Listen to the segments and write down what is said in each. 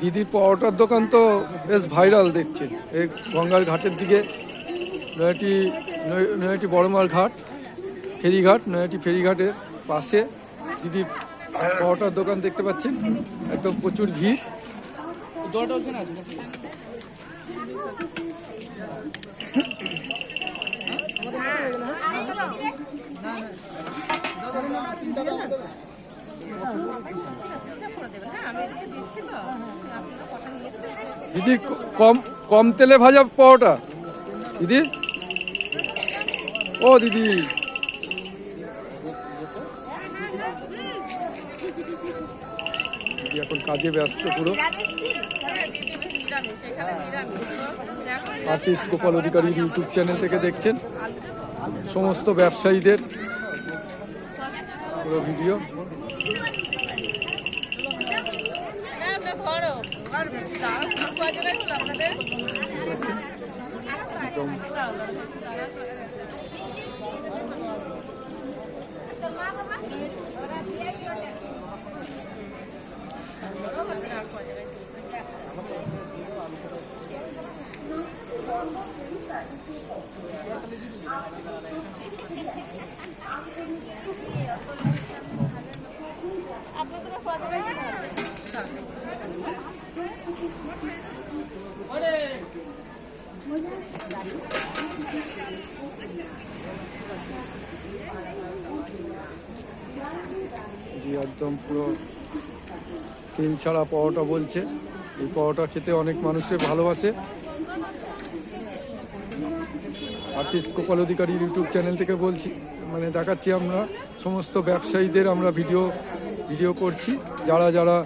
দিদির পরোটার দোকান তো বেশ ভাইরাল দেখছেন। এই গঙ্গার ঘাটের দিকে নয়াটি বড়মার ঘাট, ফেরিঘাট, নয়াটি ফেরিঘাটের পাশে দিদির পরোটার দোকান দেখতে পাচ্ছেন। একদম প্রচুর ভিড়। দিদি কম তেলে ভাজা পরোটা দিদি। ও দিদি, এখন কাজে ব্যস্ত পুরো। আর্টিস্ট গোপাল অধিকারীর ইউটিউব চ্যানেল থেকে দেখছেন সমস্ত ব্যবসায়ীদের পুরো ভিডিও। একদম পুরো তেল ছাড়া পরোটা বলছে। এই পরোটা খেতে অনেক মানুষের ভালোবাসে। আর্টিস্ট গোপাল অধিকারী ইউটিউব চ্যানেল থেকে বলছি, মানে দেখাচ্ছি আমরা সমস্ত ব্যবসায়ীদের আমরা ভিডিও করছি, যারা যারা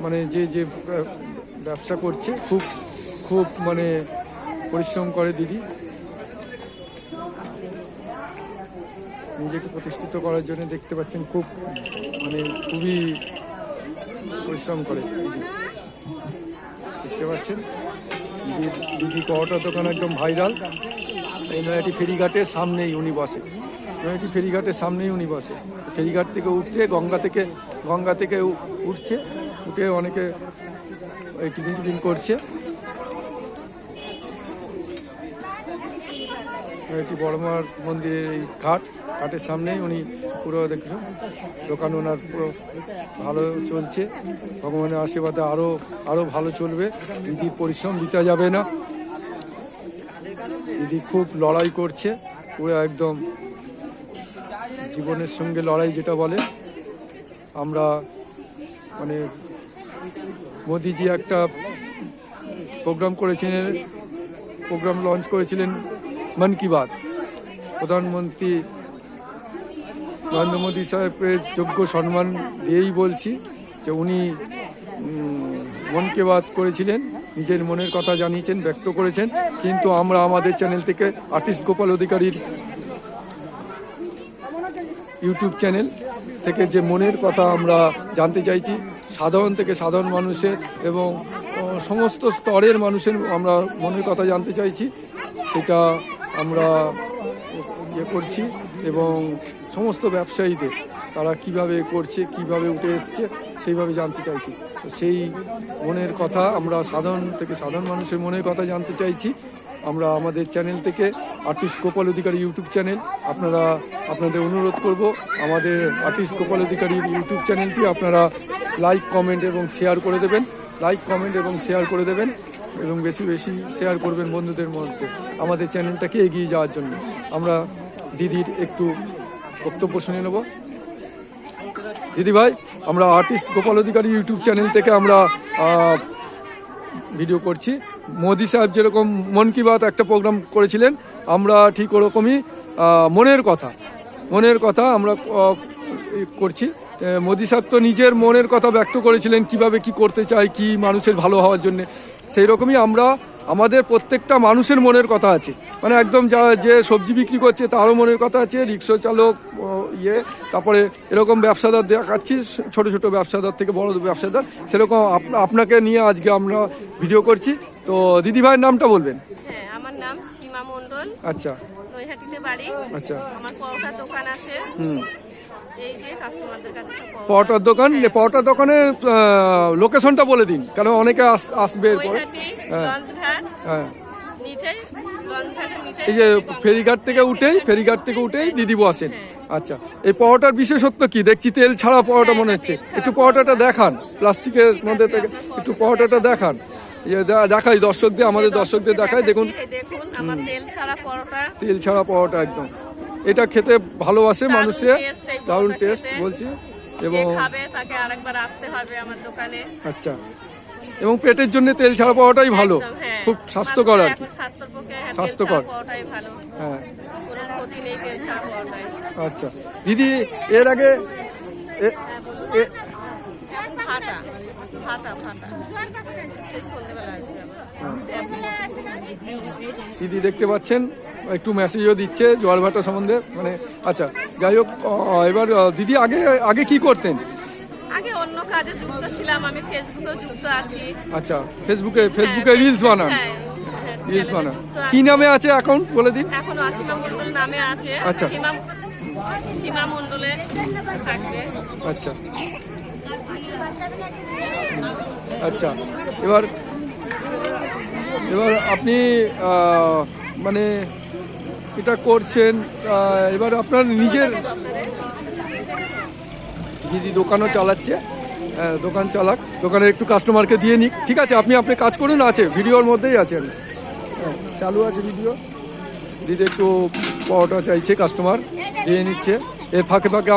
মানে যে ব্যবসা করছে খুব মানে পরিশ্রম করে দিদি, নিজেকে প্রতিষ্ঠিত করার জন্য দেখতে পাচ্ছেন খুবই পরিশ্রম করে দেখতে পাচ্ছেন। দিদি পরোটার দোকান একদম ভাইরাল। এই নয়াটি ফেরিঘাটের সামনেই উনি বসে। নয়াটি ফেরিঘাটের সামনেই উনি বসে। ফেরিঘাট থেকে উঠতে গঙ্গা থেকে উঠছে, উঠে অনেকে এই টিফিন করছে। নয়াটি বড়মার মন্দিরের এই ঘাটের সামনেই উনি পুরো দেখছো দোকান। ওনার পুরো ভালো চলছে, ভগবানের আশীর্বাদে আরও ভালো চলবে। দিদির পরিশ্রম দিতে যাবে না। দিদি খুব লড়াই করছে, পুরো একদম জীবনের সঙ্গে লড়াই যেটা বলে। আমরা মানে মোদিজি একটা প্রোগ্রাম লঞ্চ করেছিলেন মন কি বাত। প্রধানমন্ত্রী নরেন্দ্র মোদী সাহেবের যোগ্য সম্মান দিয়েই বলছি যে উনি মন কি বাত করেছিলেন, নিজের মনের কথা জানিয়েছেন, ব্যক্ত করেছেন। কিন্তু আমরা আমাদের চ্যানেল থেকে আর্টিস্ট গোপাল অধিকারীর ইউটিউব চ্যানেল থেকে যে মনের কথা আমরা জানতে চাইছি, সাধারণ থেকে সাধারণ মানুষের এবং সমস্ত স্তরের মানুষের আমরা মনের কথা জানতে চাইছি, সেটা আমরা করছি। এবং সমস্ত ব্যবসায়ীদের তারা কিভাবে করছে, কিভাবে উঠে এসছে, সেইভাবে জানতে চাইছি। সেই মনের কথা আমরা সাধারণ থেকে সাধারণ মানুষের মনের কথা জানতে চাইছি। আমরা আমাদের চ্যানেল থেকে আর্টিস্ট গোপাল অধিকারী ইউটিউব চ্যানেল, আপনাদের অনুরোধ করব আমাদের আর্টিস্ট গোপাল অধিকারী ইউটিউব চ্যানেলটি আপনারা লাইক কমেন্ট এবং শেয়ার করে দেবেন এবং বেশি শেয়ার করবেন বন্ধুদের মধ্যে আমাদের চ্যানেলটাকে এগিয়ে যাওয়ার জন্য। আমরা দিদির একটু বক্তব্য শুনে নেব। দিদি ভাই, আমরা আর্টিস্ট গোপাল অধিকারী ইউটিউব চ্যানেল থেকে আমরা ভিডিও করছি। মোদি সাহেব যেরকম মন কি বাত একটা প্রোগ্রাম করেছিলেন, আমরা ঠিক ওরকমই মনের কথা আমরা করছি। মোদি সাহেব তো নিজের মনের কথা ব্যক্ত করেছিলেন, কিভাবে কি করতে চায়, কি মানুষের ভালো হওয়ার জন্য। সেই রকমই আমাদের প্রত্যেকটা মানুষের মনের কথা আছে। মানে একদম যে সবজি বিক্রি করছে তারও মনের কথা আছে, রিক্সা চালক তারপরে এরকম ব্যবসাদার দেখাচ্ছি, ছোট ব্যবসাদার থেকে বড় ব্যবসাদার, সেরকম আপনাকে নিয়ে আজকে আমরা ভিডিও করছি। তো দিদি ভাইয়ের নামটা বলবেন। হ্যাঁ, আমার নাম সীমা মণ্ডল। আচ্ছা, নৈহাটিতে বাড়ি। আচ্ছা, আমার পরোটার দোকান আছে। এই যে কাস্টমারদের কাছে সব পরোটার দোকান, পরোটার দোকানের লোকেশনটা বলে দিন, কারণ অনেকে আসবে এরপর। বইহাটি লঞ্চঘাট হ্যাঁ, নিচেই, লঞ্চঘাটের নিচে এই যে ফেরিঘাট থেকে উঠেই দিদি বসেন। আচ্ছা, এই পরোটার বিশেষত্ব কি? দেখছি তেল ছাড়া পরোটা মনে হচ্ছে। একটু পরোটাটা দেখান, প্লাস্টিকের মধ্যে থেকে একটু পরোটাটা দেখান। দেখাই দর্শকদের, আমাদের দর্শকদের দেখাই। দেখুন দেখুন আমার তেল ছাড়া পরোটা, তেল ছাড়া পরোটা একদম। এটা খেতে ভালোবাসে মানুষে, দারুণ টেস্ট বলছি। এবং খাবে তাকে আরেকবার আসতে হবে আমার দোকানে। আচ্ছা, এবং পেটের জন্য তেল ছাড়া পরোটাই ভালো, খুব স্বাস্থ্যকর আর কি, স্বাস্থ্যকর। হ্যাঁ, আচ্ছা দিদি, এর আগে দিদি দেখতে পাচ্ছেন একটু মেসেজও দিচ্ছে জোয়ার ভাটা সম্বন্ধে, মানে আচ্ছা যাই হোক। এবার দিদি আগে কি করতেন? আগে অন্য কাজে যুক্ত ছিলাম, আমি ফেসবুকেও যুক্ত আছি। আচ্ছা, ফেসবুকে রিলস বানান? রিলস বানান কি নামে আছে অ্যাকাউন্ট বলে দিন। এখন অসীমা মণ্ডল নামে আছে। আচ্ছা, সীমা মণ্ডলে থাকবে। আচ্ছা আচ্ছা, এবার আপনি মানে এটা করছেন, এবার আপনার নিজের দিদি দোকানও চালাচ্ছে, দোকান চালাক, দোকানের একটু কাস্টমারকে দিয়ে নিক। ঠিক আছে, আপনি কাজ করুন, আছে ভিডিওর মধ্যেই আছেন, চালু আছে ভিডিও। দিদি একটু পরোটা চাইছে, কাস্টমার দিয়ে নিচ্ছে। এর ফাঁকে ফাঁকে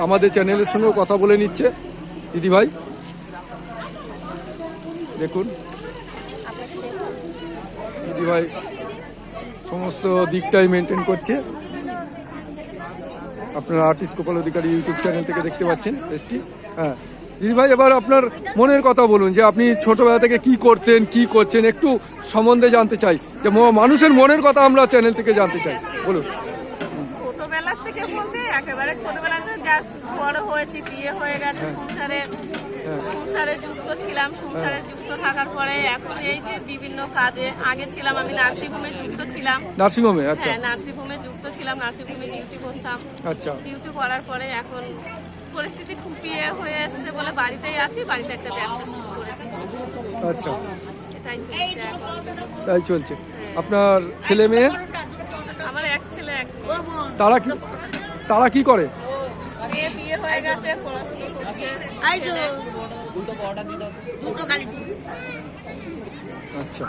আমাদের চ্যানেলের সঙ্গেও কথা বলে নিচ্ছে দিদি ভাই। দেখুন দিদি ভাই সমস্ত দিকটাই মেনটেন করছে। আপনারা আর্টিস্ট গোপাল অধিকারী ইউটিউব চ্যানেল থেকে দেখতে পাচ্ছেন পেজটি। হ্যাঁ দিদিভাই, এবার আপনার মনের কথা বলুন, যে আপনি ছোটবেলা থেকে কি করতেন, কি করছেন, একটু সম্বন্ধে জানতে চাই, যে মানুষের মনের কথা আমরা চ্যানেল থেকে জানতে চাই, বলুন। ছোটবেলা থেকে বলতে একেবারে ছোটবেলাতে জাস্ট বড় হয়েছি, বিয়ে হয়ে গেছে, সংসারে যুক্ত ছিলাম। সংসারে যুক্ত থাকার পরে এখন এই যে বিভিন্ন কাজে, আগে ছিলাম আমি নার্সিংহোমে যুক্ত ছিলাম। নার্সিংহোমে? আচ্ছা, নার্সিংহোমে যুক্ত ছিলাম, নার্সিংহোমে ডিউটি করতাম। আচ্ছা, ডিউটি করার পরে এখন পরিস্থিতি খুব বিয়ে হয়ে এসছে বলে বাড়িতেই আছি, বাড়িতে একটা ব্যবসা শুরু করেছি। আচ্ছা, এটাই চলছে, তাই চলছে। আপনার ছেলে মেয়ে? আমার এক ছেলে এক মেয়ে। তারা কি করে? বিয়ে হয়ে গেছে, পড়াশোনা করছে। আচ্ছা,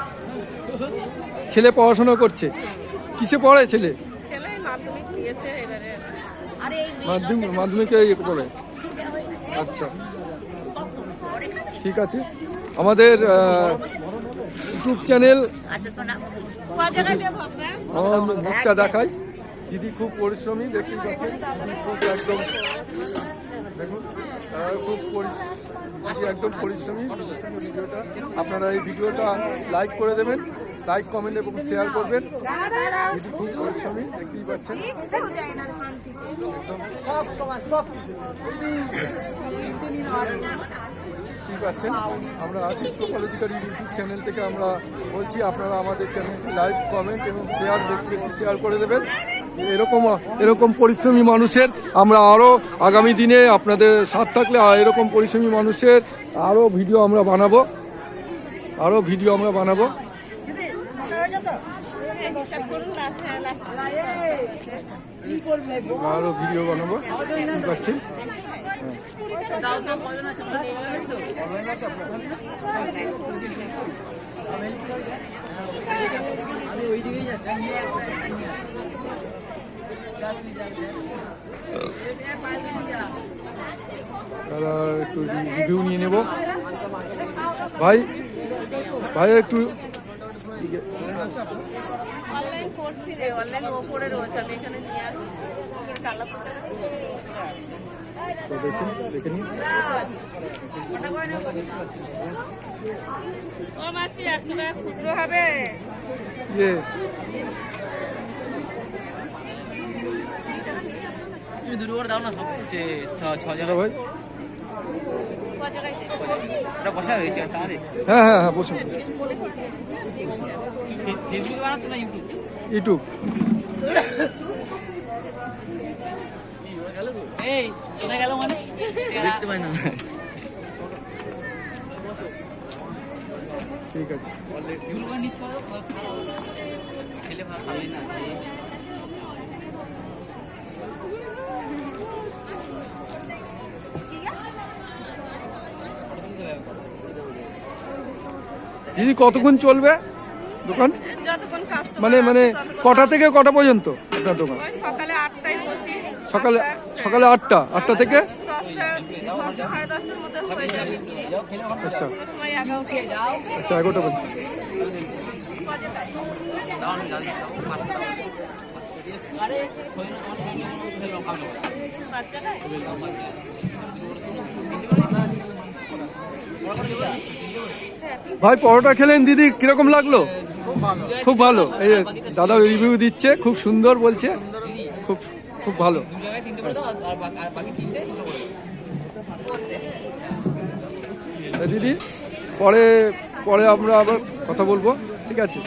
ছেলে পড়াশোনা করছে, কিসে পড়ে ছেলে? ছেলে মাধ্যমিক দিয়েছে এবারে। মাধ্যমিকে পড়ে? আচ্ছা, ঠিক আছে। আমাদের ইউটিউব চ্যানেল, আমার মুখটা দেখাই। দিদি খুব পরিশ্রমী, দেখতেই পাচ্ছেন, একদম দেখুন একদম পরিশ্রমী। ভিডিওটা আপনারা এই ভিডিওটা লাইক করে দেবেন, লাইক কমেন্ট এবং শেয়ার করবেন। দিদি খুব পরিশ্রমী, দেখতেই পাচ্ছেন। ঠিক আছে, আমরা আর্টিস্ট গোপাল অধিকারী ইউটিউব চ্যানেল থেকে আমরা বলছি, আপনারা আমাদের চ্যানেলটি লাইক কমেন্ট এবং শেয়ার বেশি শেয়ার করে দেবেন। এরকম পরিশ্রমী মানুষের আমরা আরও আগামী দিনে আপনাদের সাথ থাকলে এরকম পরিশ্রমী মানুষের আরও ভিডিও আমরা বানাবো, আরও ভিডিও বানাবো। ঠিক আছে, দাদা একটু রিভিউ নিয়ে নেব। ভাই একটু অনলাইন করছি রে, অনলাইন ওপরে রয়েছে, আমি এখানে নিয়ে আসি। দেখে নিন। ও মাসি 100 টাকা খুচরো হবে? তুমি দুটো করে দাও না, সব 6 জায়গা ভাই। ওটা বসা হয়েছে তাহলে? হ্যাঁ বসুন। ফেসবুকে বানাচ্ছে না ইউটিউব? ইউটিউব। এই কোথায় গেল মানে দেখতে পাই না। ঠিক আছে। এগুলো নিচ্ছ খেলে ভালোই না। দিদি কতক্ষণ চলবে দোকান? যতক্ষণ কাস্টমার মানে মানে কটা থেকে কটা পর্যন্ত আপনার দোকান? ওই সকালে 8টায় বসি। সকালে সকালে 8টা থেকে 10টা সাড়ে 10টার মধ্যে হয়ে যাবে। আচ্ছা কোনো সময় 11টা যাও। আচ্ছা 11টা পর্যন্ত। আরে ছয় না আমার ছয় না লঙ্কা বাচ্চাটা ভাই পরোটা খেলেন দিদি, কিরকম লাগলো? খুব ভালো। এই যে দাদা রিভিউ দিচ্ছে, খুব সুন্দর বলছে, খুব খুব ভালো। দু জায়গায় 3টে করে দাও আর বাকি 3টে দুটো করে দাও। দিদি পরে পরে আমরা আবার কথা বলবো, ঠিক আছে?